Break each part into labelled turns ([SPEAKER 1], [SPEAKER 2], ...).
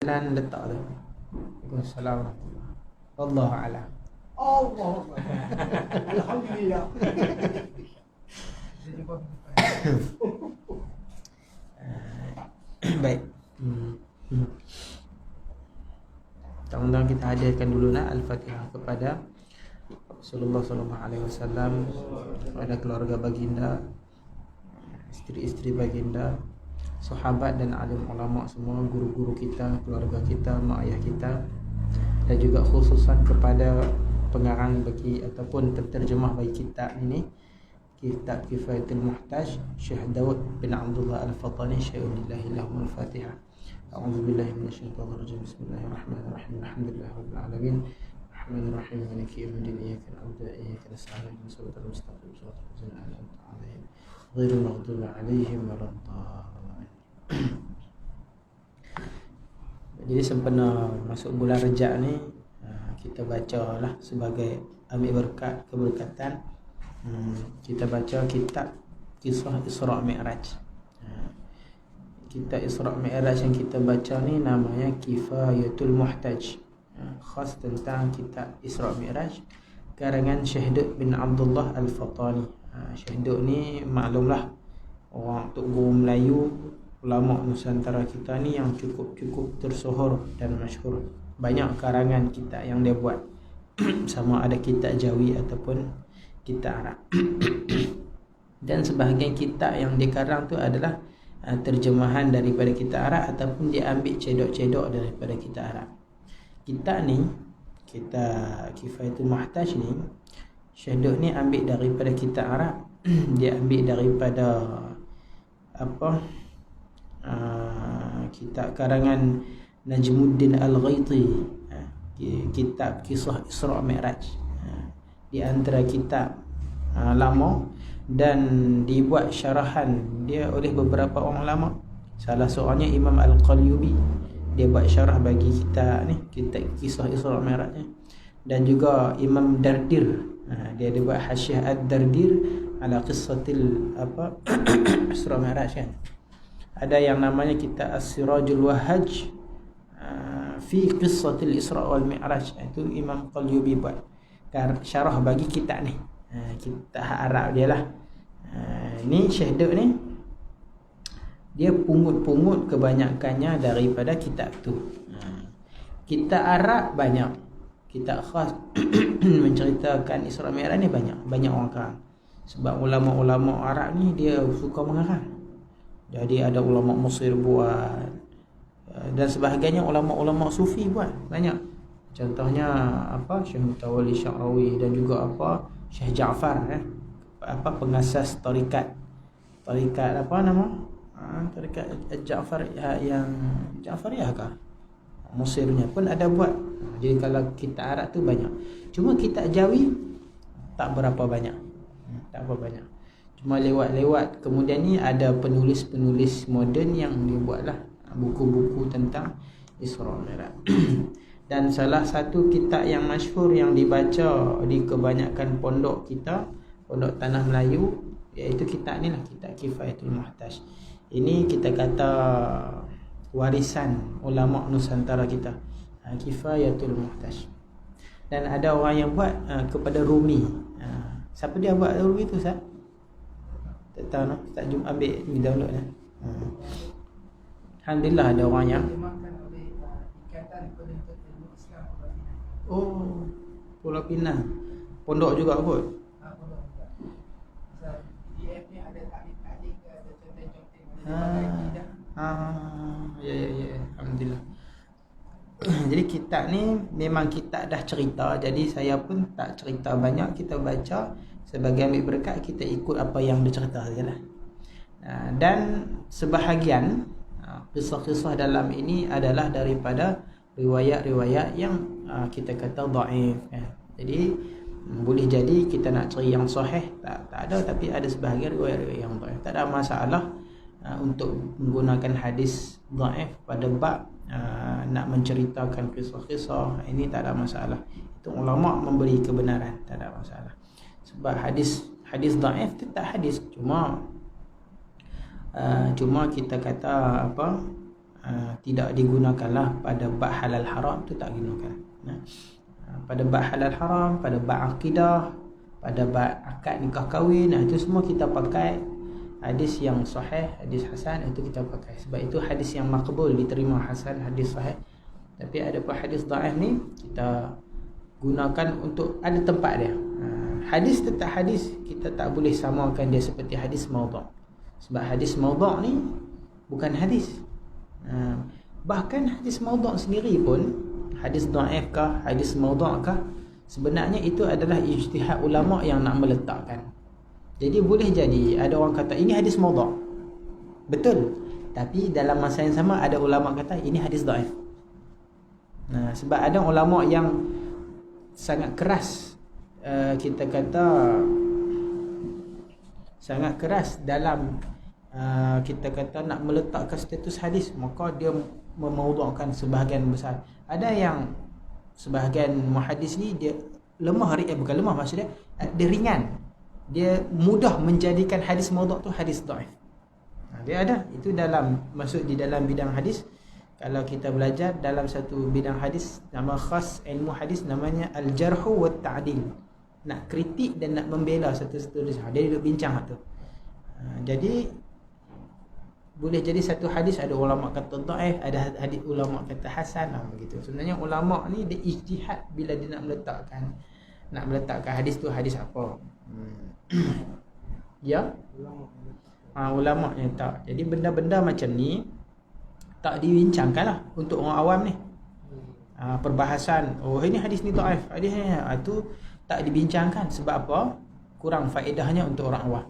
[SPEAKER 1] Dan letak tu. Waalaikumsalam. Wallahu a'lam.
[SPEAKER 2] Allah. Alhamdulillah.
[SPEAKER 1] Baik. Tolong kita hadirkan dulu nak Al-Fatihah kepada Rasulullah sallallahu alaihi wasallam, kepada keluarga baginda, isteri-isteri baginda, sahabat dan alim ulama semua, guru-guru kita, keluarga kita, mak ayah kita, dan juga khususan kepada pengarang bagi ataupun penterjemah bagi kitab ini, kitab Kifayatul Muhtaj, Syekh Daud bin Abdullah Al-Fatani, Syai'ulillahi lahumul Fatihah. A'udzubillahi minasyaitonir rajim. Bismillahirrahmanirrahim. Alhamdulillahirabbil alamin. Arrahmanirrahim. Maliki yaumiddin. Iyyaka na'budu wa iyyaka nasta'in. Ihdinas siratal mustaqim. Shiratal ladzina an'amta 'alaihim ghairil maghdubi 'alaihim waladdallin. Jadi sempena masuk bulan Rejab ni, kita bacalah sebagai ambil berkat, keberkatan. Kita baca kitab Kisah Isra' Mi'raj. Kitab Isra' Mi'raj yang kita baca ni namanya Kifayatul Muhtaj, khas tentang kitab Isra' Mi'raj karangan Syekh Daud bin Abdullah Al-Fatani. Syekh Daud ni maklumlah orang Tok Guru Melayu, ulama Nusantara kita ni yang cukup tersohor dan masyhur. Banyak karangan kitab yang dia buat. Sama ada kitab Jawi ataupun kitab Arab. Dan sebahagian kitab yang dia karang tu adalah terjemahan daripada kitab Arab ataupun dia ambil cedok-cedok daripada kitab Arab. Kitab ni, kitab Kifayatul Muhtaj ni, Syekh Daud ni ambil daripada kitab Arab. Dia ambil daripada kitab karangan Najmuddin Al-Ghaiti, kitab Kisah Isra' Mi'raj. Di antara kitab lama dan dibuat syarahan dia oleh beberapa orang ulama. Salah seorangnya Imam Al-Qalyubi, dia buat syarah bagi kitab ni, kitab Kisah Isra' Mi'raj ni. Dan juga Imam Dardir, dia ada buat Hasyiah Ad-Dardir ala qissatil Isra' Mi'raj kan. Ada yang namanya kitab As-Sirajul Wahhaj fi qissatil Isra' wal Mi'raj. Itu Imam Qalyubi buat syarah bagi kitab ni. Kitab Arab dia lah. Ni Syekh Daud ni dia pungut-pungut kebanyakannya daripada kitab tu. Kitab Arab banyak, kitab khas menceritakan Isra' Mi'raj ni banyak orang karang. Sebab ulama-ulama Arab ni dia suka mengarang. Jadi ada ulama Mesir buat, dan sebahagiannya ulama-ulama Sufi buat banyak. Contohnya Syekh Mutawalli Sya'rawi, dan juga Syekh Ja'far, pengasas tarikat tarikat Ja'far yang Ja'fariyah kah? Mesirnya pun ada buat. Jadi kalau kitab Arab tu banyak. Cuma kitab Jawi tak berapa banyak. Cuma lewat-lewat. Kemudian ni ada penulis-penulis moden yang dibuatlah buku-buku tentang Isra' Mi'raj. Dan salah satu kitab yang masyhur yang dibaca di kebanyakan pondok kita, pondok Tanah Melayu, iaitu kitab ni lah, kitab Kifayatul Muhtaj. Ini kita kata warisan ulama Nusantara kita, Kifayatul Muhtaj. Dan ada orang yang buat kepada Rumi. Siapa dia buat Rumi tu, Ustaz? Tak tahu no? Tak jumpa ambil ni download lah. Alhamdulillah ada orang yang Pulau Pinang. Pondok juga kot. Ya. Alhamdulillah. Jadi kitab ni memang kitab dah cerita. Jadi saya pun tak cerita banyak. Kita baca sebagai ambil berkat, kita ikut apa yang dia cerita sajalah. Dan sebahagian kisah-kisah dalam ini adalah daripada riwayat-riwayat yang kita kata dhaif. Jadi boleh jadi kita nak cari yang sahih tak ada, tapi ada sebahagian riwayat-riwayat yang dhaif. Tak ada masalah untuk menggunakan hadis dhaif pada bab nak menceritakan kisah-kisah. Ini tak ada masalah. Itu ulama memberi kebenaran, tak ada masalah. Sebab hadis dhaif tu tak hadis, cuma kita kata tidak digunakanlah pada bab halal haram, tu tak gunakan. Pada bab halal haram, pada bab akidah, pada bab akad nikah kahwin, itu semua kita pakai hadis yang sahih, hadis hasan, itu kita pakai. Sebab itu hadis yang makbul, diterima, hasan, hadis sahih. Tapi ada pun hadis dhaif ni kita gunakan untuk ada tempat dia. Hadis tetap hadis, kita tak boleh samakan dia seperti hadis maudhu'. Sebab hadis maudhu' ni bukan hadis. Bahkan hadis maudhu' sendiri pun, hadis dhaif kah, hadis maudhu' kah, sebenarnya itu adalah ijtihad ulama yang nak meletakkan. Jadi boleh jadi ada orang kata ini hadis maudhu', betul, tapi dalam masa yang sama ada ulama kata ini hadis dhaif. Sebab ada ulama yang sangat keras, kita kata sangat keras dalam kita kata nak meletakkan status hadis, maka dia memaudhu'kan sebahagian besar. Ada yang sebahagian muhaddis ni dia lemah, bukan lemah, maksudnya dia ringan, dia mudah menjadikan hadis maudhu' tu hadis dhaif. Dia ada, itu dalam, masuk di dalam bidang hadis. Kalau kita belajar dalam satu bidang hadis, nama khas ilmu hadis namanya al-jarhu wa ta'dil. Nak kritik dan nak membela satu-satu hadis. Dia duduk bincang tu. Jadi boleh jadi satu hadis ada ulama kata dhaif, ada hadis ulama kata hasan, begitu. Sebenarnya ulama ni dia ijtihad bila dia nak meletakkan hadis tu hadis apa. Ya? Ulama yang tak. Jadi benda-benda macam ni tak dibincangkan lah untuk orang awam ni. Perbahasan, oh ini hadis ni dhaif, hadis ni tu tak dibincangkan. Sebab apa? Kurang faedahnya untuk orang awam.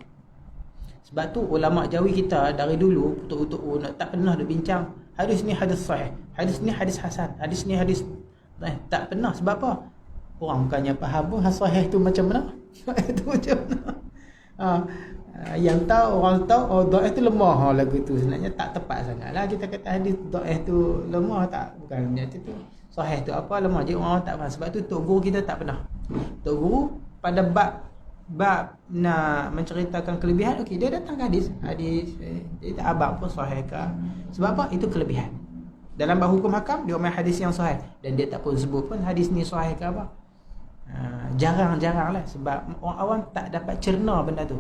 [SPEAKER 1] Sebab tu ulama Jawi kita dari dulu putuk-putuk tak pernah dibincang hadis ni hadis sahih, hadis ni hadis hasan, hadis ni hadis tak pernah. Sebab apa? Orang bukannya faham pun sahih tu macam mana, itu macam mana. Yang tahu, orang tahu oh dhaif tu lemah lagu tu, sebenarnya tak tepat sangatlah kita kata hadis dhaif tu lemah, tak, bukan macam tu. Sahih tu apa, lemah je, orang tak faham. Sebab tu tok guru kita tak pernah. Tok guru pada bab nak menceritakan kelebihan, okey dia datang hadis dia tak abang pun sahih ke. Sebab apa? Itu kelebihan. Dalam bab hukum hakam dia main hadis yang sahih dan dia tak pun sebut pun hadis ni sahih ke apa. Jarang-jarang lah, sebab orang awam tak dapat cerna benda tu.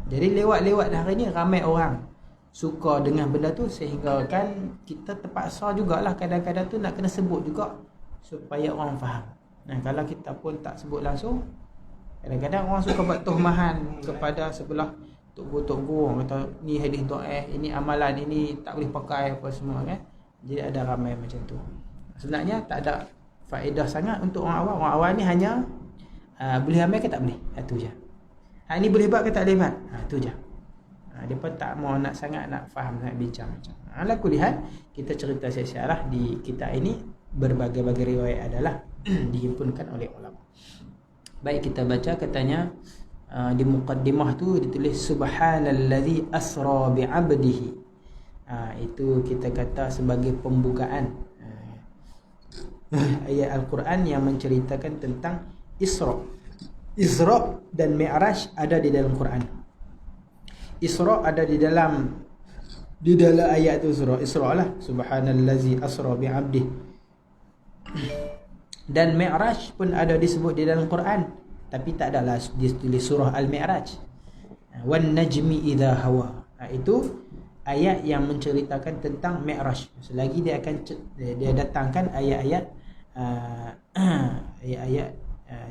[SPEAKER 1] Jadi lewat-lewat hari ni ramai orang suka dengan benda tu, sehingga kan kita terpaksa jugalah kadang-kadang tu nak kena sebut juga supaya orang faham. Kalau kita pun tak sebut langsung, kadang-kadang orang suka buat tuhmahan kepada sebelah tok guru, orang kata ni hadis dhaif, ini amalan ini tak boleh pakai apa semua kan. Jadi ada ramai macam tu. Sebenarnya tak ada faedah sangat untuk orang awam. Orang awam ni hanya boleh amal ke tak boleh, itu je. Ini boleh buat ke tak boleh buat, itu je. Dia pun tak mau nak sangat nak faham, nak bincang macam. Ala kulihat kita cerita sia-sia lah di kitab ini, berbagai-bagai riwayat adalah dihimpunkan oleh ulama. Baik, kita baca katanya di muqaddimah tu ditulis subhanallazi asra bi'abdihi. Itu kita kata sebagai pembukaan ayat Al-Quran yang menceritakan tentang Isra dan Mi'raj ada di dalam Quran. Isra ada di dalam ayat tu, surah Isra lah, subhanallazi asra bi'abdihi. Dan Mi'raj pun ada disebut di dalam Quran, tapi tak adalah ditulis surah Al-Mi'raj. Wan najmi idza hawa. Itu ayat yang menceritakan tentang Mi'raj. Selagi dia akan dia datangkan ayat-ayat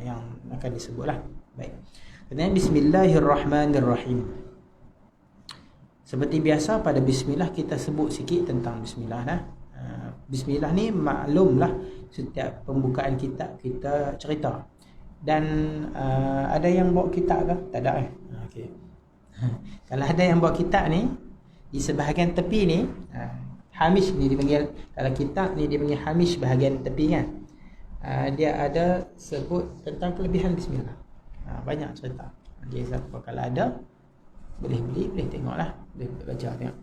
[SPEAKER 1] yang akan disebutlah. Baik. Kemudian bismillahirrahmanirrahim. Seperti biasa pada bismillah kita sebut sikit tentang bismillah dah. Bismillah ni maklumlah setiap pembukaan kitab kita cerita. Dan ada yang bawa kitab ke? Tak ada okey. Kalau ada yang bawa kitab ni, di sebahagian tepi ni, hamish ni dipanggil, kalau kitab ni dipanggil hamish bahagian tepi kan. Dia ada sebut tentang kelebihan bismillah. Banyak cerita. Jadi siapa kalau ada boleh beli, boleh tengoklah, boleh baca tengok.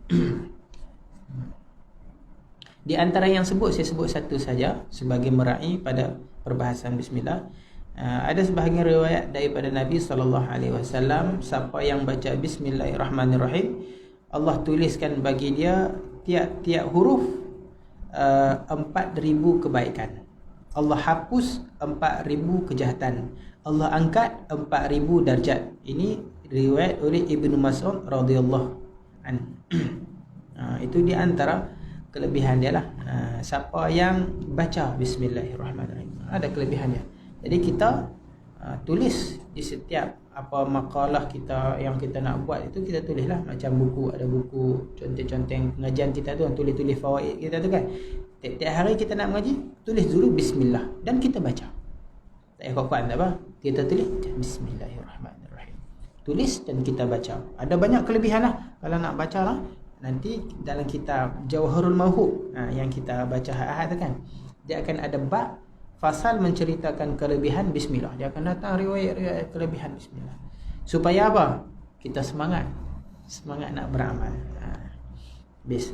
[SPEAKER 1] Di antara yang saya sebut satu saja sebagai meraih pada perbahasan bismillah. Ada sebahagian riwayat daripada Nabi SAW, siapa yang baca bismillahirrahmanirrahim, Allah tuliskan bagi dia tiap-tiap huruf 4,000 kebaikan. Allah hapus 4,000 kejahatan. Allah angkat 4,000 darjat. Ini riwayat oleh Ibnu Mas'ud radhiyallahu anhu. Itu di antara kelebihan dia lah. Siapa yang baca Bismillahirrahmanirrahim, ada kelebihan dia. Jadi kita tulis di setiap apa makalah kita yang kita nak buat itu, kita tulis lah. Macam buku, ada buku conteng-conteng pengajian kita tu, tulis-tulis fawaid kita tu kan. Tiap hari kita nak mengaji, tulis dulu Bismillah dan kita baca. Tak payah kuat-kuat tak apa, kita tulis Bismillahirrahmanirrahim, tulis dan kita baca. Ada banyak kelebihan lah kalau nak baca lah. Nanti dalam kitab Jawharul Mawhub yang kita baca ahad tu kan, dia akan ada bab fasal menceritakan kelebihan Bismillah. Dia akan datang riwayat-riwayat kelebihan Bismillah. Supaya apa? Kita semangat nak beramal. Bis.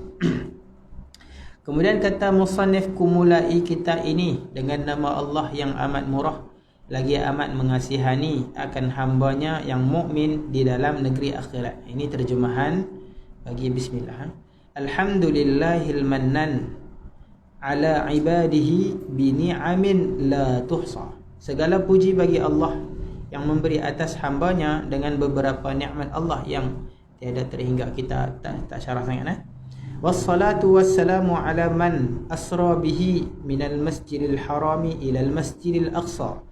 [SPEAKER 1] Kemudian kata musannif, kumulai kita ini dengan nama Allah yang amat murah lagi amat mengasihani akan hambanya yang mukmin di dalam negeri akhirat. Ini terjemahan bagi Bismillah. Alhamdulillahil mannan ala ibadihi bi ni'amin la tuhsa. Segala puji bagi Allah yang memberi atas hambanya dengan beberapa nikmat Allah yang tiada terhingga. Kita tak syarah sangat. Wassalatu wassalamu ala man asra bihi minal masjidil harami ilal masjidil aqsa.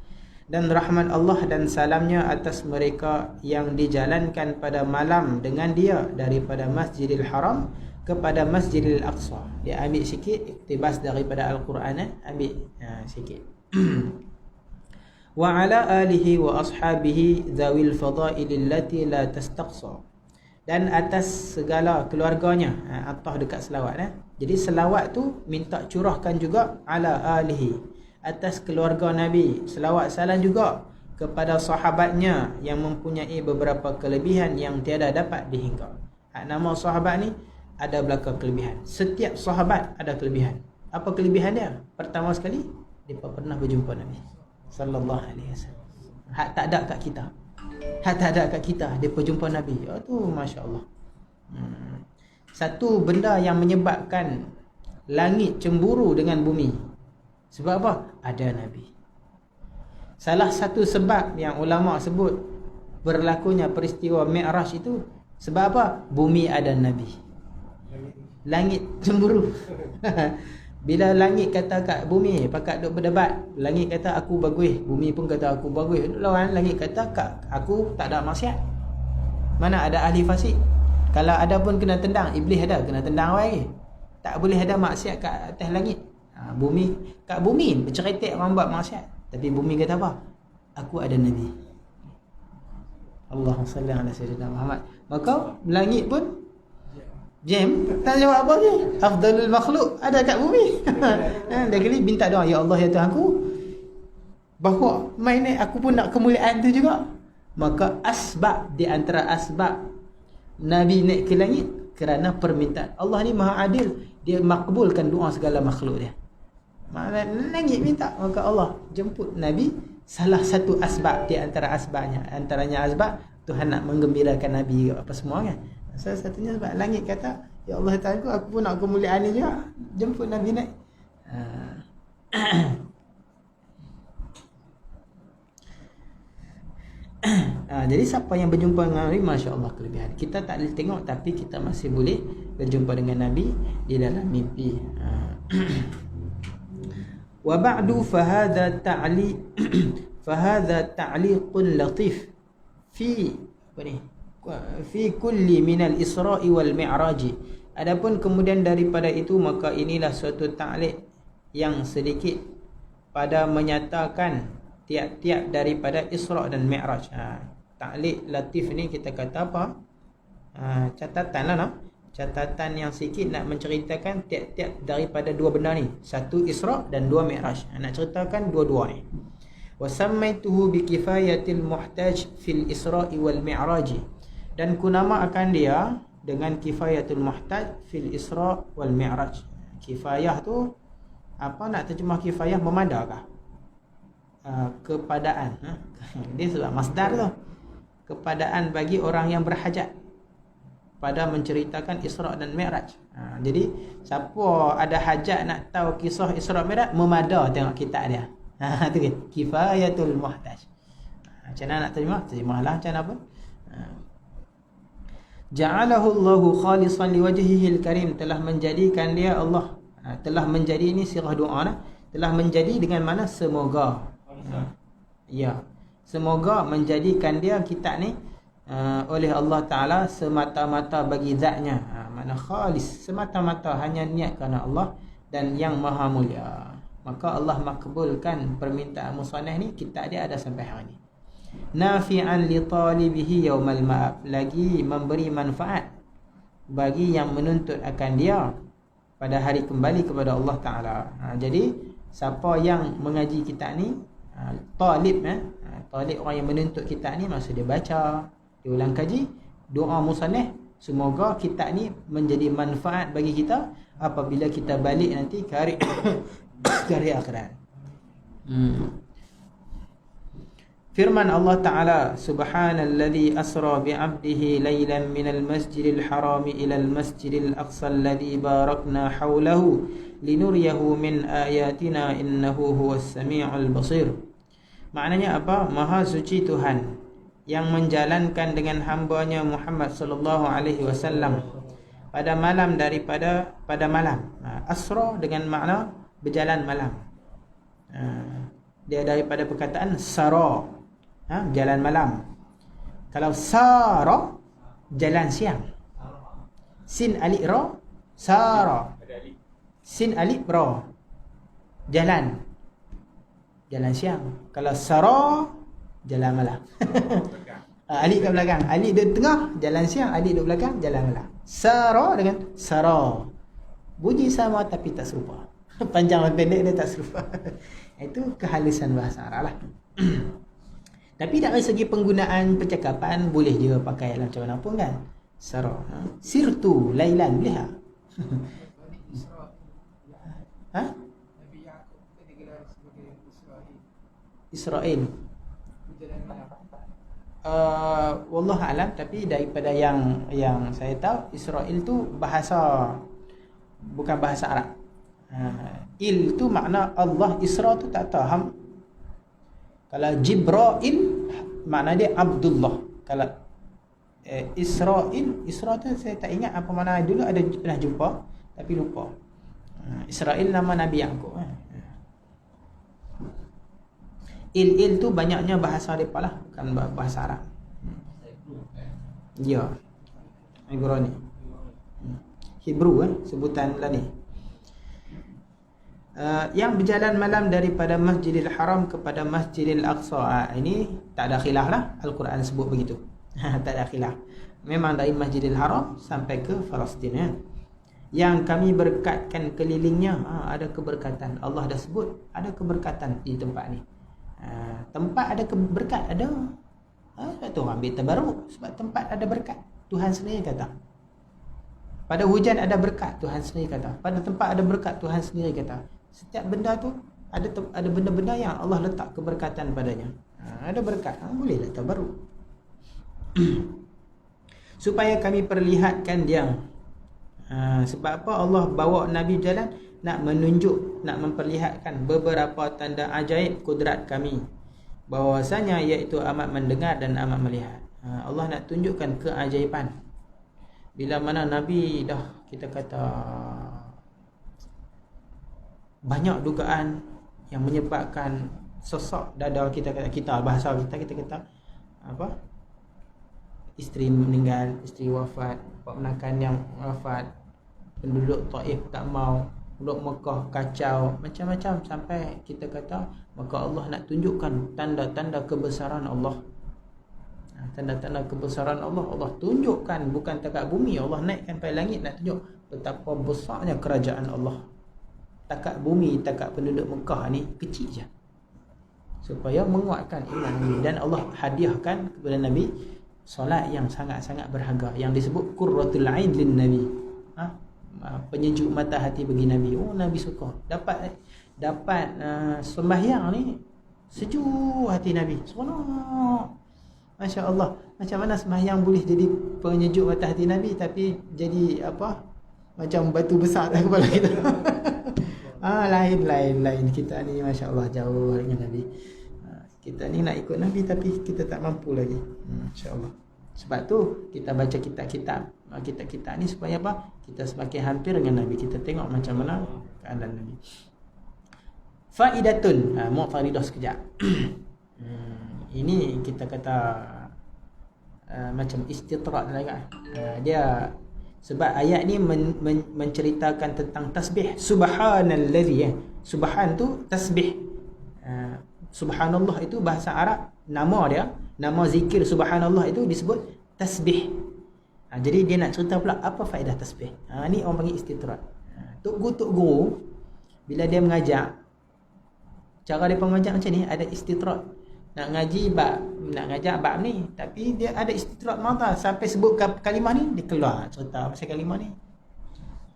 [SPEAKER 1] Dan rahmat Allah dan salamnya atas mereka yang dijalankan pada malam dengan dia daripada Masjidil Haram kepada Masjidil Aqsa. Dia ambil sikit iktibas daripada Al-Quran, ambil sikit. Wa ala alihi wa ashabihi zawil fadailil lati la tastaqsa. Dan atas segala keluarganya, atah dekat selawat. Jadi selawat tu minta curahkan juga ala alihi, atas keluarga Nabi. Selawat salam juga kepada sahabatnya yang mempunyai beberapa kelebihan yang tiada dapat dihingga. Nama sahabat ni ada belakang kelebihan. Setiap sahabat ada kelebihan. Apa kelebihan dia? Pertama sekali, dia pernah berjumpa Nabi sallallahu alaihi wasallam. Hak tak ada kat kita. Hak tak ada kat kita, dia berjumpa Nabi. Tu masya-Allah. Satu benda yang menyebabkan langit cemburu dengan bumi. Sebab apa? Ada Nabi. Salah satu sebab yang ulama sebut berlakunya peristiwa Mi'raj itu, sebab apa? Bumi ada Nabi. Langit cemburu. Bila langit kata kat bumi, pakat duk berdebat. Langit kata aku bagus, bumi pun kata aku bagus. Lawan langit kata aku tak ada maksiat. Mana ada ahli fasik? Kalau ada pun kena tendang. Iblis ada kena tendang lagi. Tak boleh ada maksiat kat atas langit. Bumi, kat bumi berceretek orang buat maksiat. Tapi bumi kata apa? Aku ada Nabi. Allahumma salli ala sayyidina Muhammad. Maka langit pun jam, tak jawab apa ni? Afdalul makhluk ada kat bumi. Dia kali minta doa, ya Allah ya Tuhan aku, bahawa main ni aku pun nak kemuliaan tu juga. Maka asbab, di antara asbab Nabi naik ke langit kerana permintaan. Allah ni maha adil, dia makbulkan doa segala makhluk dia. Langit minta, maka Allah jemput Nabi. Salah satu asbab di antara asbabnya, antaranya asbab Tuhan nak menggembirakan Nabi apa semua kan. Salah satunya sebab langit kata, ya Allah Ta'ala aku pun nak kemuliaan ni juga, jemput Nabi naik. Jadi siapa yang berjumpa dengan Nabi, Masya Allah kelebihan. Kita tak boleh tengok, tapi kita masih boleh berjumpa dengan Nabi di dalam mimpi. Wa ba'du fahadha ta'liqun latif fi apa ni? Fi kulli minal Isra'i wal Mi'raj. Adapun kemudian daripada itu, maka inilah suatu ta'liq yang sedikit pada menyatakan tiap-tiap daripada Isra' dan Mi'raj. Ta'liq latif ni kita kata apa? Catatan lah, no? Catatan yang sikit nak menceritakan tiap-tiap daripada dua benda ni. Satu Isra' dan dua Mi'raj. Nak ceritakan dua-dua ni. Wa sammaituhu bi kifayatil muhtaj fil Isra'i wal Mi'raj. Dan kunama akan dia dengan kifayatul muhtaj fil Isra' wal Mi'raj. Kifayah tu apa, nak terjemah kifayah memadakah? Kepadaan. Dia sebab masdar tu. Kepadaan bagi orang yang berhajat. pada menceritakan Isra' dan Mi'raj. Jadi siapa ada hajat nak tahu kisah Isra' Mi'raj, memada tengok kitab dia. Tu kan, Kifayatul Muhtaj. Macam mana nak terjemahlah macam apa? Ja'alahu Allahu khalisan liwajhihil karim, telah menjadikan dia Allah, telah menjadi, ini sirah doa lah, telah menjadi dengan mana semoga. Ya, semoga menjadikan dia kitab ni oleh Allah Ta'ala semata-mata bagi zatnya. Makna khalis, semata-mata hanya niat kerana Allah dan yang maha mulia. Maka Allah makbulkan permintaan musannaf ni, kitab dia ada sampai hari ni. Nafi'an li talibihi yaumal ma'ab, lagi memberi manfaat bagi yang menuntut akan dia pada hari kembali kepada Allah Ta'ala. Jadi siapa yang mengaji kitab ni, talib talib orang yang menuntut kitab ni, masa dia baca, dia ulang kaji, doa musannaf, semoga kitab ni menjadi manfaat bagi kita apabila kita balik nanti ke hari hari akhirat. Firman Allah Ta'ala, Subhanalladzi asra bi'abdihi laylan minal masjidil harami ilal masjidil aqsa alladzi barakna hawlahu linuriyahu min ayatina innahu huwas sami'ul basir. Maknanya apa? Maha suci Tuhan yang menjalankan dengan hambanya Muhammad sallallahu alaihi wasallam pada malam pada malam. Asra dengan makna berjalan malam. Dia daripada perkataan sara, jalan malam. Kalau sara, jalan siang. Sin alif ra, sara. Sin alif ra, jalan siang. Kalau sara, jalan malam. Alif kat belakang, alif di tengah jalan siang, alif di belakang jalan malam. Sara dengan sara, bunyi sama tapi tak serupa. Panjang dan pendek dia tak serupa. Itu kehalusan bahasa Arab lah. Tapi dari segi penggunaan percakapan boleh je pakai dalam macam mana pun kan. Sara, sirtu lailan, boleh tak? Israel. Wallah alam, tapi daripada yang saya tahu, Israel tu bahasa, bukan bahasa Arab. Il tu makna Allah, Isra tu tak tahu. Kalau Jibrail makna dia Abdullah. Kalau Isra tu saya tak ingat apa makna, dulu ada pernah jumpa tapi lupa. Israel nama Nabi Yaqub. Il tu banyaknya bahasa depa lah, bukan bahasa Arab. Ya. Ibrani. Hebrew sebutan lah ni. Yang berjalan malam daripada Masjidil Haram kepada Masjidil Aqsa. Ini tak ada khilaf lah, Al-Quran sebut begitu. Tak ada khilaf. Memang dari Masjidil Haram sampai ke Palestin. Yang kami berkatkan kelilingnya, ada keberkatan. Allah dah sebut ada keberkatan di tempat ni. Tempat ada berkat, ada. Sebab tu orang ambil tabarruk, sebab tempat ada berkat. Tuhan sendiri kata. Pada hujan ada berkat, Tuhan sendiri kata. Pada tempat ada berkat, Tuhan sendiri kata. Setiap benda tu ada benda-benda yang Allah letak keberkatan padanya. Ada berkat, bolehlah tabarruk. Supaya kami perlihatkan dia. Sebab apa Allah bawa Nabi jalan? Nak menunjuk, nak memperlihatkan beberapa tanda ajaib kudrat kami, bahwasanya iaitu amat mendengar dan amat melihat. Allah nak tunjukkan keajaiban. Bila mana Nabi dah, kita kata, banyak dugaan yang menyebabkan sesak dada, kita kata, kita bahasa kita kata apa? Isteri meninggal, isteri wafat, ponakan yang wafat, penduduk Taif tak mau, penduduk Mekah kacau, macam-macam, sampai kita kata maka Allah nak tunjukkan tanda-tanda kebesaran Allah. Tanda-tanda kebesaran Allah, Allah tunjukkan, bukan takat bumi, Allah naikkan pada langit nak tunjuk betapa besarnya kerajaan Allah. Takat bumi, takat penduduk Mekah ni kecil je, supaya menguatkan iman Nabi. Dan Allah hadiahkan kepada Nabi solat yang sangat-sangat berharga, yang disebut qurratul ain lin Nabi. Penyejuk mata hati bagi Nabi. Nabi suka dapat sembahyang ni, sejuk hati Nabi. Seronok. Masya Allah. Macam mana sembahyang boleh jadi penyejuk mata hati Nabi, tapi jadi apa? Macam batu besar atas kepala kita. Lain kita ni, Masya Allah, jauh dengan Nabi. Kita ni nak ikut Nabi tapi kita tak mampu lagi. Masya Allah. Sebab tu kita baca kitab-kitab ni supaya apa? Kita semakin hampir dengan Nabi. Kita tengok macam mana keadaan Nabi. Faidatun, mu'taridah sekejap. Ini kita kata macam istitrak lah kan. Dia sebab ayat ni menceritakan tentang tasbih. Subhanallazi, subhan tu tasbih. Subhanallah itu bahasa Arab, nama dia, nama zikir subhanallah itu disebut tasbih. Jadi dia nak cerita pula apa faedah tasbih. Ni orang panggil istitrak. Tok guru bila dia mengajar, cara dia mengajar macam ni, ada istitrak. Nak ngaji bab, nak ngajar bab ni, tapi dia ada istitrak mata sampai sebut kalimah ni, dia keluar cerita pasal kalimah ni.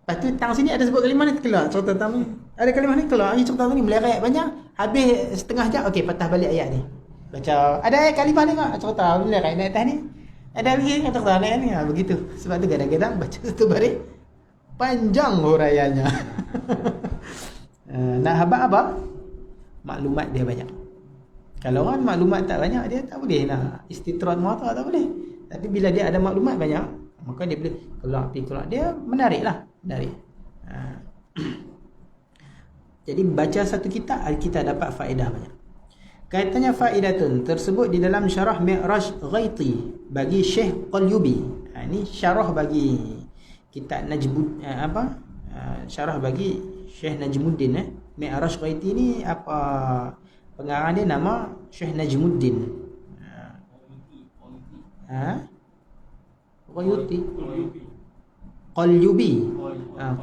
[SPEAKER 1] Lepas tu tang sini ada sebut kalimah ni, keluar cerita tang ni. Ada kalimah ni keluar, ini cerita ni melerai banyak, habis setengah jam, okey patah balik ayat ni. Baca ada kalimah ni enggak, cerita melerai naik atas ni. Ada lagi yang cerita naik ni, begitu. Sebab tu kadang-kadang baca tu balik panjang huraiannya. Nak apa? Maklumat dia banyak. Kalau orang maklumat tak banyak, dia tak boleh nak istitrat mata, tak boleh. Tapi bila dia ada maklumat banyak, maka dia boleh keluar. Dia menarik. Jadi baca satu kitab, kita dapat faedah banyak. Kaitannya faidatun tersebut di dalam syarah Mi'raj Ghaiti bagi Syekh Qalyubi. Ini syarah bagi kitab syarah bagi Syekh Najmuddin. Mi'raj Ghaiti ni apa pengarang dia, nama Syekh Najmuddin.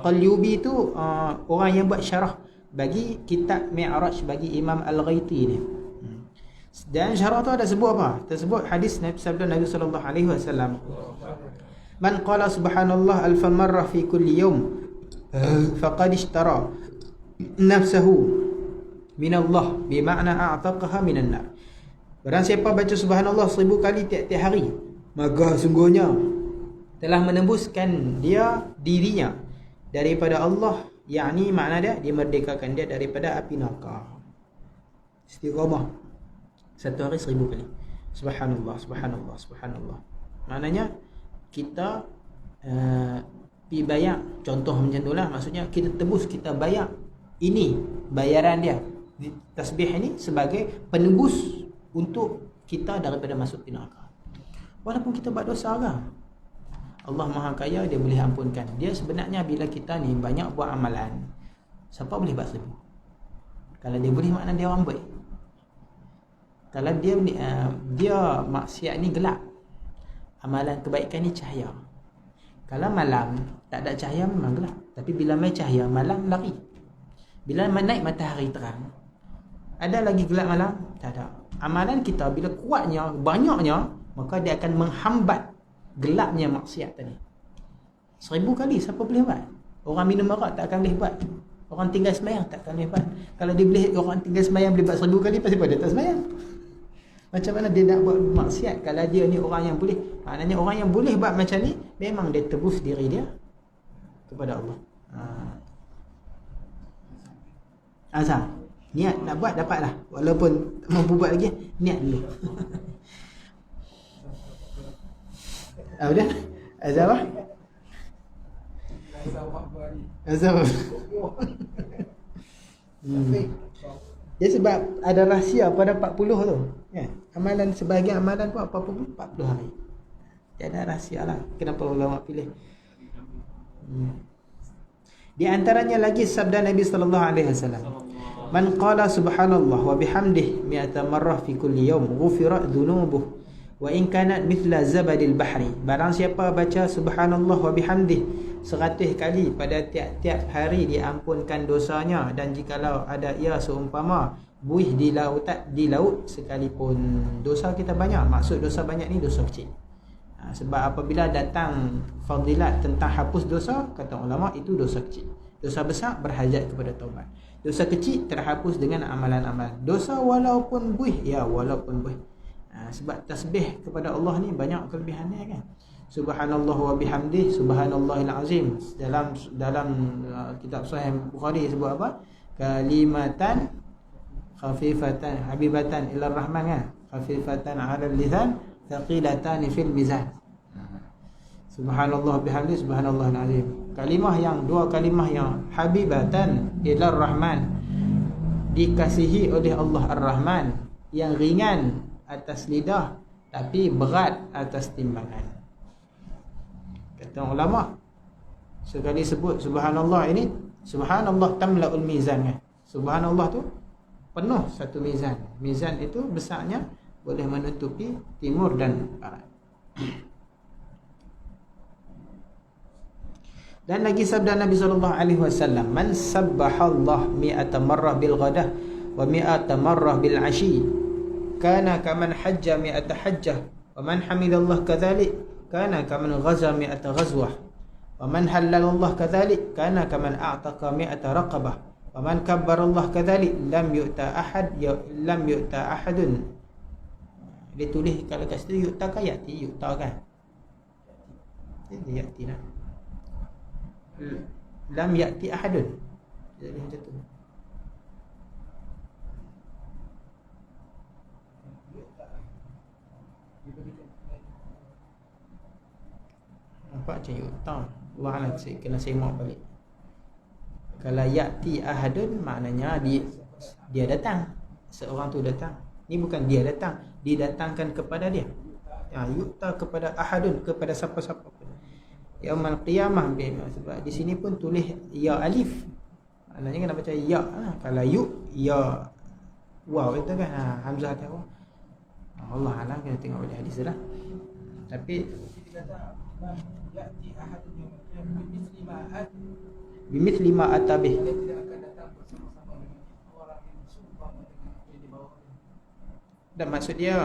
[SPEAKER 1] Qalyubi tu orang yang buat syarah bagi kitab Mi'raj bagi Imam Al-Ghaiti ni. Dan syarah tu ada sebut apa? Tersebut hadis sabda Nabi sallallahu alaihi wasallam. Man qala subhanallah alf marrah fi kulli yawm faqad ishtara nafsahu minallah bimakna a'taqaha minan nar. Barang siapa baca subhanallah 1000 kali tiap-tiap hari, maka sungguhnya telah menembuskan dia dirinya daripada Allah, yakni makna dia merdekakan dia daripada api neraka. Istiqamah satu hari 1000 kali. Subhanallah. Maknanya kita pi bayar, contoh macam itulah, maksudnya kita tebus, kita bayar. Ini bayaran dia. Tasbih ini sebagai penebus untuk kita daripada masuk neraka. Walaupun kita buat dosa kan, Allah Maha Kaya, dia boleh ampunkan. Dia sebenarnya bila kita ni banyak buat amalan, siapa boleh buat 1000? Kalau dia boleh, makna dia orang baik. Kalau dia maksiat ni gelap, amalan kebaikan ni cahaya. Kalau malam tak ada cahaya memang gelap, tapi bila mai cahaya malam lari. Bila naik matahari terang, ada lagi gelap malam? Tak ada. Amalan kita bila kuatnya, banyaknya, maka dia akan menghambat gelapnya maksiat tadi. 1000 kali siapa boleh buat? Orang minum arak tak akan boleh buat. Orang tinggal sembahyang tak akan boleh buat. Kalau dia boleh, orang tinggal sembahyang boleh buat 1000 kali, pasti dia tak sembahyang. Macam mana dia nak buat maksiat kalau dia ni orang yang boleh? Maknanya orang yang boleh buat macam ni, memang dia tebus diri dia kepada Allah. Azam, niat nak buat dapatlah. Walaupun tak mampu buat lagi, niat dulu. Dah? Azam apa? Azam. Dia sebab ada rahsia pada 40 tu. Ya, amalan, sebahagian amalan tu 40 hari. Dia ada rahsia lah. Kenapa ulama pilih? Di antaranya lagi sabda Nabi sallallahu alaihi wasallam. Man qala subhanallah wa bihamdihi 100 marrah fi kulli yawm ghufirat dhunubuh wa in kanat mithla zabadil bahri. Barang siapa baca subhanallah wa bihamdihi 100 kali pada tiap-tiap hari, diampunkan dosanya, dan jikalau ada ia seumpama buih di laut sekalipun. Dosa kita banyak, maksud dosa banyak ni dosa kecil. Sebab apabila datang fadilat tentang hapus dosa, kata ulama itu dosa kecil. Dosa besar berhajat kepada taubat. Dosa kecil terhapus dengan amalan-amalan. Dosa walaupun buih, ya walaupun buih. Sebab tasbih kepada Allah ni banyak kelebihannya kan. Subhanallah wa bihamdih, subhanallahil azim. Dalam kitab Sahih Bukhari sebut apa? Kalimatan khafifatan habibatan ila rahman kan. Khafifatan 'ala lisan, thaqilatan fil mizan. Subhanallah bihamdih, subhanallahil azim. Dua kalimah yang habibatan ila rahman, dikasihi oleh Allah Ar-Rahman, yang ringan atas lidah tapi berat atas timbangan. Kata ulama, sekali sebut subhanallah ini, subhanallah tamla'ul mizan kan. Subhanallah tu penuh satu mizan. Mizan itu besarnya boleh menutupi timur dan barat. Dan lagi sabda Nabi SAW, man sabbahallah mi'ata marrah bil ghadah wa mi'ata marrah bil ashi kana kaman hajja mi'ata hajjah, wa man hamidallah kadzalik kana kaman ghaza mi'ata ghazwah, wa man hallalallah kadzalik kana kaman a'taqa mi'ata raqabah, wa man kabbarallah kadzalik lam yu'ta ahadun. Dia tulis kalau kat situ yu'ta kan, yu'ta kan, dia ya'ti lah, lam ya'ti ahadun. Jadi macam tu. Nampak macam yu'ta. Wah lah, kena semak balik. Kalau ya'ti ahadun maknanya dia datang. Seorang tu datang. Ni bukan dia datang, didatangkan kepada dia. Yu'ta kepada ahadun, kepada siapa-siapa pun. Yaumul qiyamah, sebab di sini pun tulis ya alif. Maknanya kena baca ya. Kalau ya waw itu kan, hamzah tu. Allah alam, kena tengok pada hadis lah. Tapi ya'ti ahadun bimithli ma atabih. Dia tidak akan datang bersama-sama dengan orang yang sumpah dengan apa yang dibawa. Dan maksud dia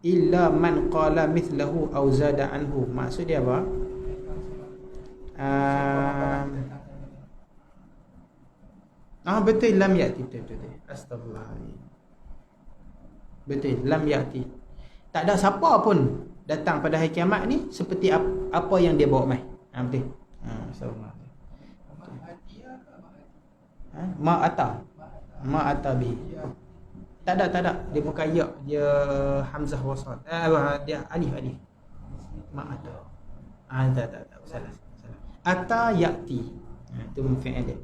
[SPEAKER 1] illa man qala mithlahu aw zada anhu. Maksud dia apa? Betul, lam ya'ti. Betul. Astagfirullahaladzim. Betul, lam ya'ti. Tak ada siapa pun datang pada hari kiamat ni seperti apa yang dia bawa mai. Betul. Astagfirullahaladzim. Ma'ata bi. Tak ada. Dia bukan ya, dia hamzah wasal. Dia alif. Ma'ata. Tak. Salah. Ata ya'ti. Itu fi'il dia.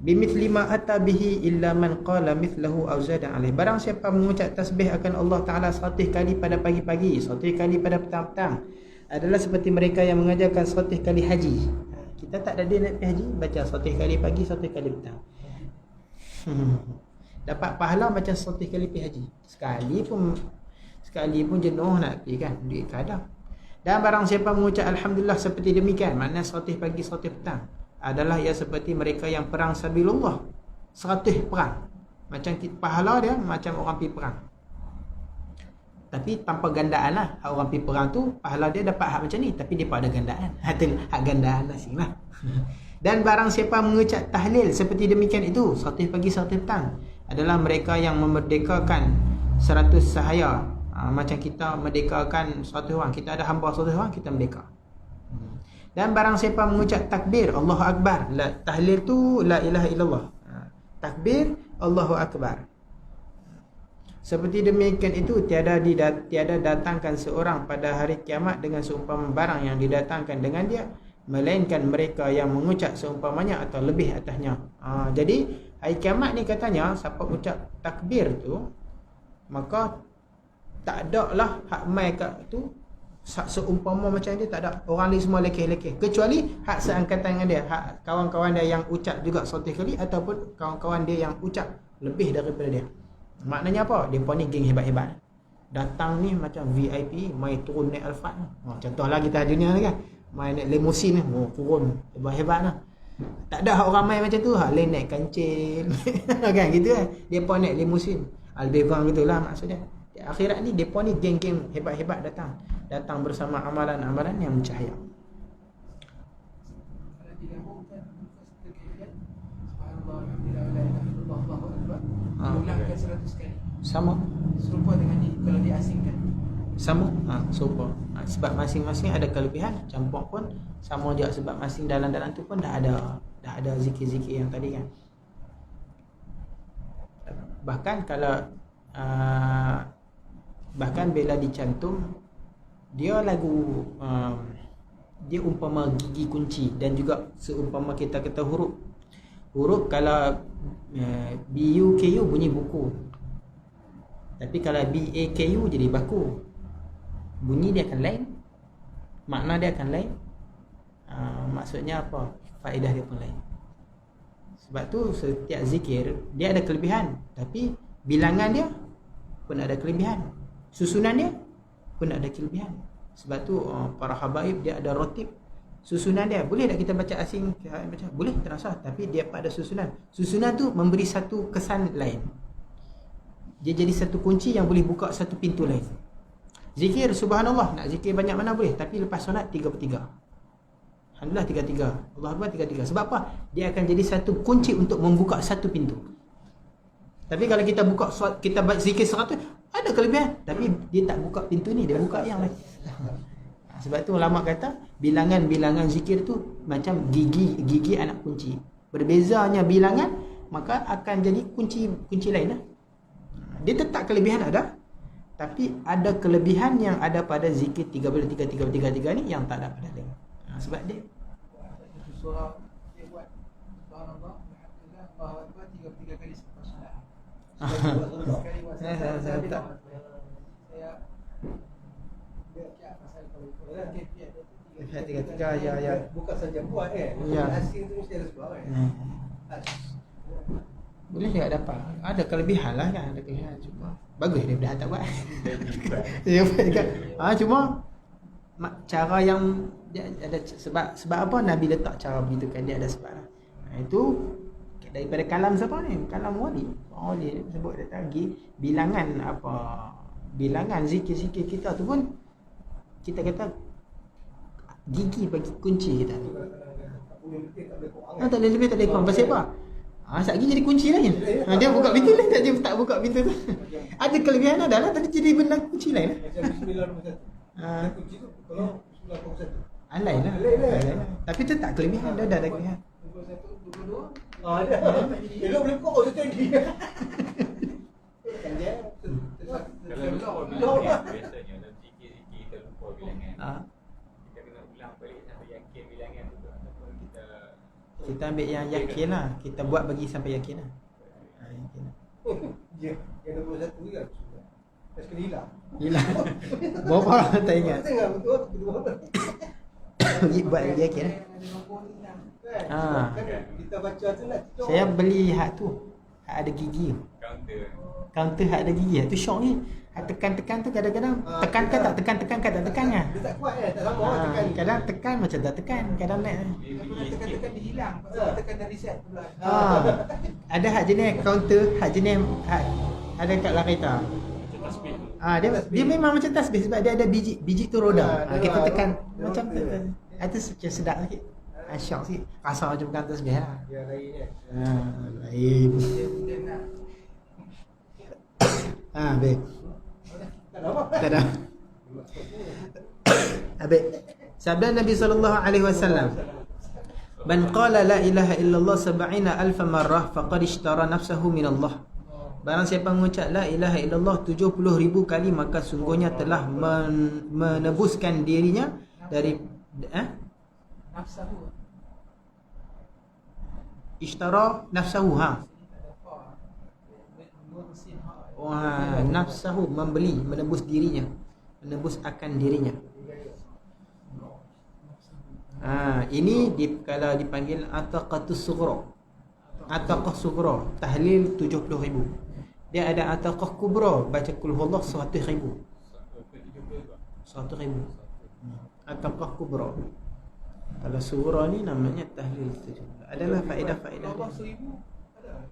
[SPEAKER 1] Bimithli ma ata bihi illa man qala mithlahu aw zada alaih. Barang siapa mengucap tasbih akan Allah Taala 100 kali pada pagi-pagi, 100 kali pada petang-petang, adalah seperti mereka yang mengajarkan 100 kali haji. Kita tak ada dia nak pergi haji, baca 100 kali pagi, 100 kali petang. Dapat pahala macam 100 kali pergi haji. Sekali pun jenuh nak pergi kan, duit kadang. Dan barang siapa mengucap alhamdulillah seperti demikian, maknanya 100 pagi 100 petang, adalah ia seperti mereka yang perang sabilullah, 100 perang. Macam pahala dia macam orang pergi perang, tapi tanpa gandaan lah. Orang pergi perang tu pahala dia dapat hak macam ni, tapi dia ada gandaan. Hak gandaan lah sini lah. Dan barang siapa mengucap tahlil seperti demikian itu, 100 pagi 100 petang, adalah mereka yang memerdekakan 100 sahaya. Macam kita merdekakan 100 orang, kita ada hamba 100 orang, kita merdeka. Dan barang siapa mengucap takbir Allahu Akbar, tahlil tu la ilaha illallah, takbir Allahu Akbar, seperti demikian itu tiada datangkan seorang pada hari kiamat dengan seumpama barang yang didatangkan dengan dia, melainkan mereka yang mengucap seumpamanya atau lebih atasnya. Jadi hari kiamat ni katanya siapa ucap takbir tu, maka tak ada lah hak mai kat tu seumpama macam dia, tak ada. Orang ni semua lekeh-lekeh, kecuali hak seangkatan dengan dia, hak kawan-kawan dia yang ucap juga 100 kali, ataupun kawan-kawan dia yang ucap lebih daripada dia. Maknanya apa? Dia pun ni geng hebat-hebat, datang ni macam VIP, mai turun naik Alphard. Contohlah kita dunia ni kan, mai naik limusin ni, turun hebat-hebat lah. Tak ada hak orang mai macam tu, hak lain naik kancil kan gitu kan, dia pun naik limusin. Lebih kurang gitulah maksudnya. Di akhirat ni depa ni geng-geng hebat-hebat datang bersama amalan-amalan yang mencahaya. Ulangkan 100 Sama.
[SPEAKER 3] Serupa dengan kalau diasingkan.
[SPEAKER 1] Sama. Serupa. Sebab masing-masing ada kelebihan. Campur pun sama juga, sebab masing dalam tu pun dah ada zikir-zikir yang tadi kan. Bahkan kalau bahkan bila dicantum dia lagu dia umpama gigi kunci, dan juga seumpama kita kata huruf kalau BUKU bunyi buku, tapi kalau BAKU jadi baku, bunyi dia akan lain, makna dia akan lain. Maksudnya apa? Faedah dia pun lain. Sebab tu setiap zikir dia ada kelebihan, tapi bilangan dia pun ada kelebihan, susunan dia pun ada kelebihan. Sebab tu para habaib dia ada rotib susunan dia. Boleh tak kita baca asing baca? Boleh, terasa, tapi dia pada susunan. Susunan tu memberi satu kesan lain. Dia jadi satu kunci yang boleh buka satu pintu lain. Zikir subhanallah, nak zikir banyak mana boleh, tapi lepas solat 3/3. Alhamdulillah 3/3. Allah Akbar 3/3. Sebab apa? Dia akan jadi satu kunci untuk membuka satu pintu. Tapi kalau kita buka kita zikir 100, ada kelebihan, tapi dia tak buka pintu ni, dia buka yang lain. Sebab tu ulama kata bilangan-bilangan zikir tu macam gigi anak kunci. Berbezanya bilangan, maka akan jadi kunci lain lah. Dia tetap kelebihan ada, tapi ada kelebihan yang ada pada zikir 3/3 ni yang tak ada pada lain. Sebab dia
[SPEAKER 3] Surah dia buat subhanallah alhamdulillah Allahu akbar 3 kali selepas solat. Sekali buat saya tak. Saya dia pasal kalau KPI dia 3
[SPEAKER 1] ya.
[SPEAKER 2] Bukan saja buat
[SPEAKER 1] Ya.
[SPEAKER 2] Asing tu mesti ada sebab
[SPEAKER 1] boleh juga dapat. Ada kelebihan lah kan, ada kelebihan, cuma bagus daripada hang tak buat. Dia buat juga. Cuma cara yang dia ada sebab apa Nabi letak cara begitu kan, dia ada sebab lah. Itu daripada kalam siapa ni? Kalam wali. Wali sebut dia lagi bilangan apa? Bilangan zikir-zikir kita tu pun kita kata gigi bagi kunci kita. Tak boleh lebih, tak boleh kurang. Pasal apa? Sat lagi jadi kunci lain. Dia buka pintu lain, tak buka pintu tu. Ada kelebihan ada lah, tapi jadi benda kunci lain lah.
[SPEAKER 2] Macam bismillah nombor 1. Kunci tu kalau bismillah nombor 1.
[SPEAKER 1] Lain lah. Tapi tu tak kelebihan, dia dah ada kelebihan.
[SPEAKER 3] nombor 1, 22.
[SPEAKER 2] Ada. Elok boleh kau tu tadi. Kan dia.
[SPEAKER 4] Kalau lupa bilangan, biasanya dalam zikir-zikir kita lupa bilangan. Kita kena ulang balik sampai yakin bilangan tu, ataupun
[SPEAKER 1] Kita ambil yang yakin lah. Kita buat bagi sampai yakin lah. Yakin lah.
[SPEAKER 2] Yang nombor 1 je lah. Dah sekali hilang.
[SPEAKER 1] Hilang. Berapa orang tak ingat.
[SPEAKER 2] Tengok betul kedua.
[SPEAKER 1] Buat lagi yakin lah.
[SPEAKER 2] Kan kita baca tu nak cocok.
[SPEAKER 1] Saya beli hak tu, hak ada gigi tu. Counter hak ada gigi tu syok ni. Hak tekan-tekan tu kadang-kadang tekan tak tekan kan tak tekan kan.
[SPEAKER 2] Dia tak kuat tak sama tekan.
[SPEAKER 1] Kadang tekan macam tak tekan, kadang naik.
[SPEAKER 3] Kalau tekan-tekan dia hilang. Pasal tekan dari set pula.
[SPEAKER 1] Ada hak jenis counter, hak jenis hak ada kat dalam kereta. Dia memang macam tasbih sebab dia ada biji tu roda. Kita tekan macam tu. Itu macam sedap sikit. Syok sikit. Rasa macam bukan tasbih lah.
[SPEAKER 2] Dia lain
[SPEAKER 1] Lain.
[SPEAKER 3] Dia nak
[SPEAKER 1] Baik. Tak ada. Baik. Sabda Nabi SAW, "Man qala la ilaha illallah 70,000 marrah faqad ishtara nafsahu min Allah." Barang siapa mengucap la ilaha illallah 70,000 kali, maka sungguhnya telah menebuskan dirinya dari
[SPEAKER 3] nafsahu.
[SPEAKER 1] ishtara nafsahu nafsahu membeli, menebus dirinya, menebus akan dirinya. Ini kalau dipanggil ataqatus sughra. Ataqah sughra tahlil 70,000. Dia ada ataqah kubra, baca qul huwallah 100,000. 100,000. Ataqah kubra. Kalau sughra ni namanya tahlil 70. Adalah faedah-faedah
[SPEAKER 3] Allah
[SPEAKER 1] dia.
[SPEAKER 3] 1,000 ada.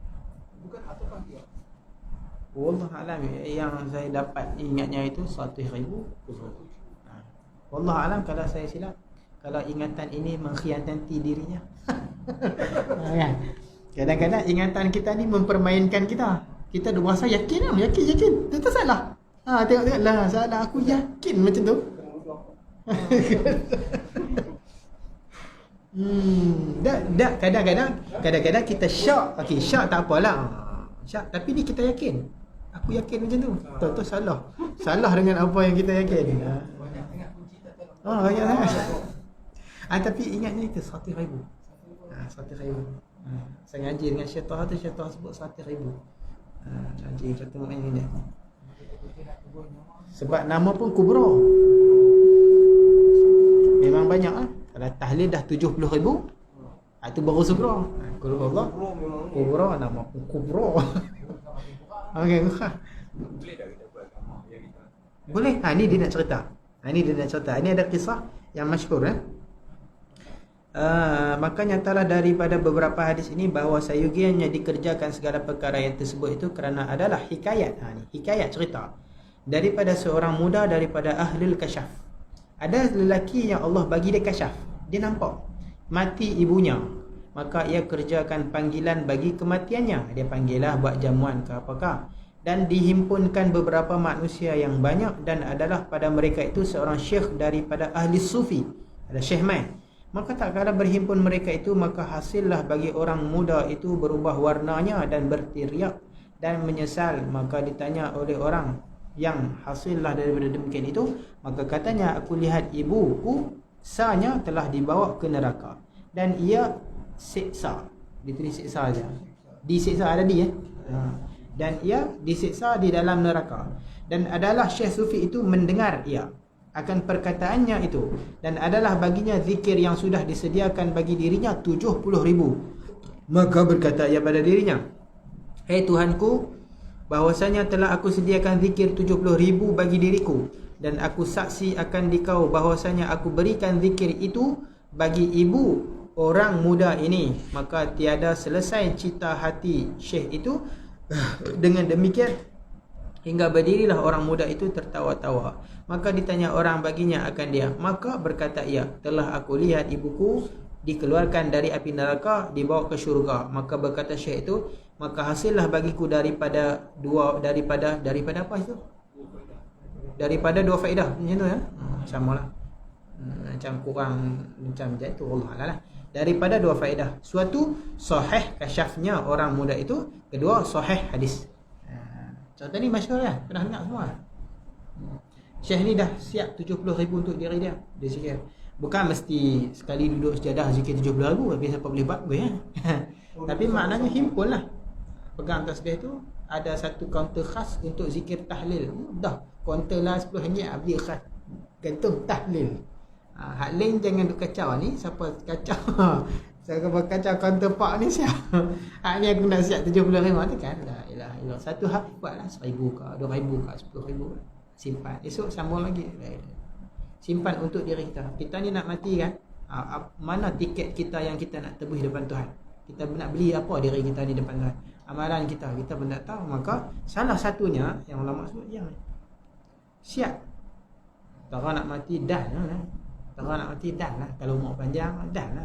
[SPEAKER 3] Bukan atau dia.
[SPEAKER 1] Wallah alam, yang saya dapat ingatnya itu 100,000. Wallah alam kalau saya silap, kalau ingatan ini mengkhianati dirinya. Kan? Kadang-kadang ingatan kita ni mempermainkan kita. Kita dah berasa yakin lah, yakin. Tak salah. Tengok lah, salah aku yakin macam tu. Kadang-kadang kita syak. Okey, syak tak apalah. Syak, tapi ni kita yakin. Aku yakin macam tu. Tahu salah. Salah dengan apa yang kita yakin.
[SPEAKER 3] Banyak tengah kunci tak tahu.
[SPEAKER 1] Banyak sangat. Tapi ingatnya itu 100,000. 100,000. Saya ngaji dengan syaitan tu, syaitan sebut 100,000. Ngaji kata main ni. Sebab nama pun kubra. Memang banyak lah. Kalau tahlil dah 70,000, itu baru sugra. Kalau Allah kubra, nama pun kubra. Okey.
[SPEAKER 4] Boleh dah kita buat gambar yang kita.
[SPEAKER 1] Boleh. Ni dia nak cerita. Ini ada kisah yang masyhur maka nyatalah daripada beberapa hadis ini bahawa sayugiannya dikerjakan segala perkara yang tersebut itu kerana adalah hikayat. Hikayat cerita daripada seorang muda daripada ahlul kasyaf. Ada lelaki yang Allah bagi dia kasyaf. Dia nampak mati ibunya, maka ia kerjakan panggilan bagi kematiannya. Dia panggillah buat jamuan ke apakah, dan dihimpunkan beberapa manusia yang banyak, dan adalah pada mereka itu seorang syekh daripada ahli sufi, ada Syekh Mai. Maka tak kala berhimpun mereka itu, maka hasillah bagi orang muda itu berubah warnanya dan berteriak dan menyesal. Maka ditanya oleh orang yang hasillah daripada demikian itu, maka katanya, aku lihat ibuku sanya telah dibawa ke neraka dan ia siksa. Ditulis siksa saja. Disiksa ada di dan ia disiksa di dalam neraka. Dan adalah Syekh Sufi itu mendengar ia akan perkataannya itu, dan adalah baginya zikir yang sudah disediakan bagi dirinya 70,000. Maka berkata ia pada dirinya, "Hai Tuhanku, bahwasanya telah aku sediakan zikir 70,000 bagi diriku, dan aku saksi akan dikau bahwasanya aku berikan zikir itu bagi ibu orang muda ini." Maka tiada selesai cita hati Syekh itu. Dengan demikian hingga berdirilah orang muda itu tertawa-tawa. Maka ditanya orang baginya akan dia. Maka berkata ia, "Telah aku lihat ibuku dikeluarkan dari api neraka, dibawa ke syurga." Maka berkata Syekh itu, "Maka hasillah bagiku daripada apa itu? Daripada dua faedah." Macam tu ya. Samalah. Macam kurang macam jatuh Allah lah. Daripada dua faedah. Suatu sahih kasyafnya orang muda itu, kedua sahih hadis. Cerita ni masyhur lah, pernah dengar semua. Syekh ni dah siap 70,000 untuk diri dia. Dia zikir. Bukan mesti sekali duduk sejadah zikir 70,000, habis siapa boleh buat boleh. Tapi maknanya himpun lah. Pegang tasbih tu, ada satu kaunter khas untuk zikir tahlil. Dah, kaunter lah RM10 beli khas. Gantung tahlil. Hak lain jangan duk kacau ni. Siapa kacau? Saya kacau kaunter pak ni siap. Hak ni aku nak siap 70,000 tu kan. La ilaha illallah. Satu hak buatlah 1,000 ke, 2,000 ke, 10,000. Simpan. Esok sambung lagi. Simpan untuk diri kita. Kita ni nak mati kan. Mana tiket kita yang kita nak tebus depan Tuhan? Kita nak beli apa diri kita ni depan Tuhan? Amalan kita pun tak tahu. Maka salah satunya yang ulama sebut yang siap. Tara nak mati dah lah. Tara nak mati dah lah. Kalau umur panjang dah lah.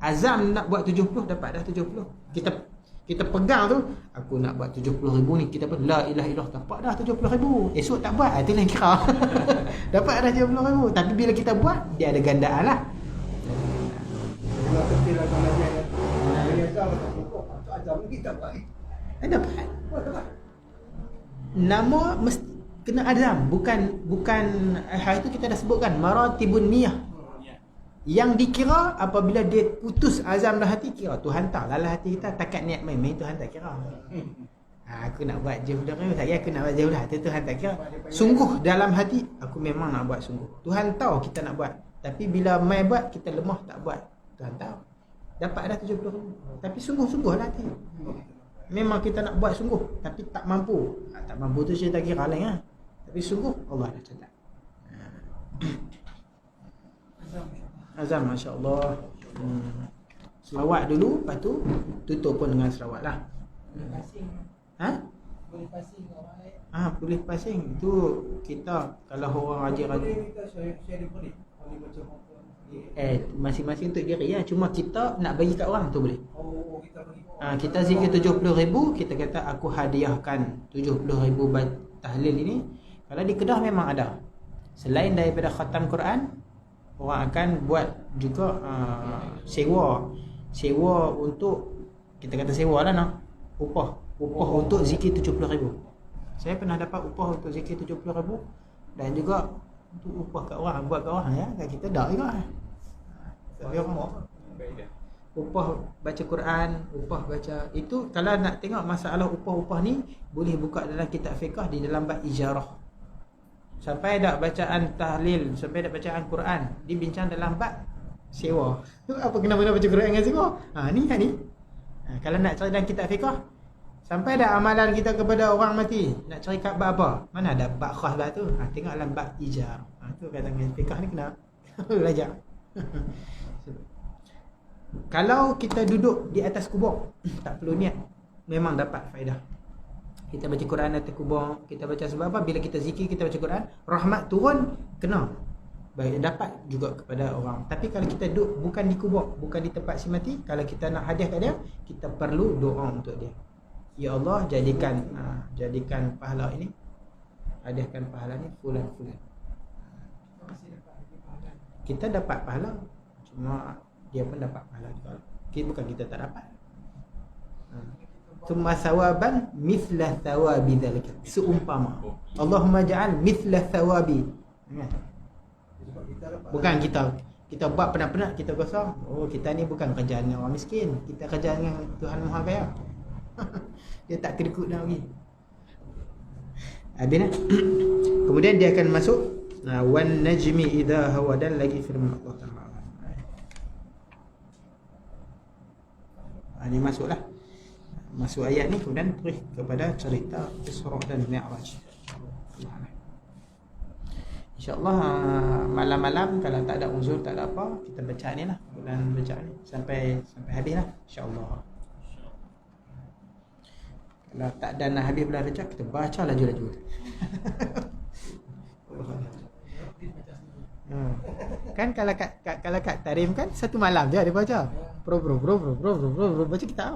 [SPEAKER 1] Azam nak buat 70, dapat dah 70. Kita pegang tu, aku nak buat 70,000 ni, kita pun la ilaha illallah, dapat dah 70,000. Esok tak buat, itu lain kira. Dapat dah 70,000. Tapi bila kita buat, dia ada gandaan lah.
[SPEAKER 2] Kalau kecil lah kalau dia azam tak cukup, azam lagi tak baik.
[SPEAKER 1] Dapat. Nama mesti kena azam, bukan hal itu kita dah sebutkan maratibun niyah. Yang dikira apabila dia putus azam dalam hati, kira Tuhan tak dalam hati kita, takat niat main-main Tuhan tak kira. Aku nak buat je budak ni, tak kira aku nak buat je budak, Tuhan tak kira. Sungguh dalam hati aku memang nak buat sungguh. Tuhan tahu kita nak buat, tapi bila main buat kita lemah tak buat. Tuhan tahu. Dapat dah 70,000. Tapi sungguh-sungguh lah hati. Memang kita nak buat sungguh, tapi tak mampu. Tak mampu tu saya tak kira lain lah. Tapi sungguh Allah dah catat. Azam, Masya Allah. Selawat dulu, lepas tu tutup pun dengan selawat lah.
[SPEAKER 3] Boleh pasing. Boleh pasing orang lain.
[SPEAKER 1] Boleh pasing. Itu kita kalau orang rajin-rajin.
[SPEAKER 2] Boleh kita share boleh. Boleh macam apa.
[SPEAKER 1] Masing-masing untuk diri ya. Cuma kita nak bagi kat orang tu boleh.
[SPEAKER 3] Oh, kita bagi.
[SPEAKER 1] Kita zikir 70,000, kita kata aku hadiahkan 70,000 tahlil ini. Kalau di Kedah memang ada. Selain daripada khatam Quran, orang akan buat juga sewa untuk, kita kata sewa lah nak, upah untuk zikir 70,000. Saya pernah dapat upah untuk zikir 70,000 dan juga untuk upah kat orang, buat kat orang ya. Kat kita dak juga. Tapi orang
[SPEAKER 4] Baik dah.
[SPEAKER 1] upah baca Quran, upah baca itu. Kalau nak tengok masalah upah-upah ni, boleh buka dalam kitab fiqh di dalam bab ijarah. Sampai dak bacaan tahlil, sampai dak bacaan Quran dibincang dalam bab sewa. Apa kena baca Quran dengan sewa? Ni. Kalau nak cari dalam kitab fiqh, sampai dak amalan kita kepada orang mati, nak cari kat bab apa? Mana ada bab khas bab tu? Tengok dalam bab ijarah. Tu kata dengan fiqh ni kena belajar. Kalau kita duduk di atas kubur, tak perlu niat, memang dapat faedah. Kita baca Quran atas kubur, kita baca sebab apa? Bila kita zikir, kita baca Quran, rahmat turun, kena. Baik, dapat juga kepada orang. Tapi kalau kita duduk bukan di kubur, bukan di tempat si mati, kalau kita nak hadiah kat dia, kita perlu doa untuk dia. Ya Allah, jadikan pahala ini, hadiahkan pahala ni fulan-fulan. Kita dapat pahala, cuma dia pun dapat pahala juga. Bukan kita tak dapat. Summa sawaban mithla thawabi dzalika. Seumpama. Allahumma ja'al mithla thawabi. Bukan kita buat penat-penat, kita kosong. Kita ni bukan kerja dengan orang miskin, kita kerja dengan Tuhan Maha Kaya. Dia tak kedekut dah lagi. Habis. Kemudian dia akan masuk wan najmi idza hawa, dan lagi firman Allah Taala. Ini masuklah. Masuk ayat ni, kemudian terus kepada cerita Isra dan Mi'raj. InsyaAllah malam-malam kalau tak ada uzur, tak ada apa, kita baca ni lah, bulan baca ni sampai habis lah, insyaAllah. Kalau tak ada nak habis bulan baca, kita baca laju-laju. Kan kalau kat Tarim kan satu malam je dia baca. Bro baca kita.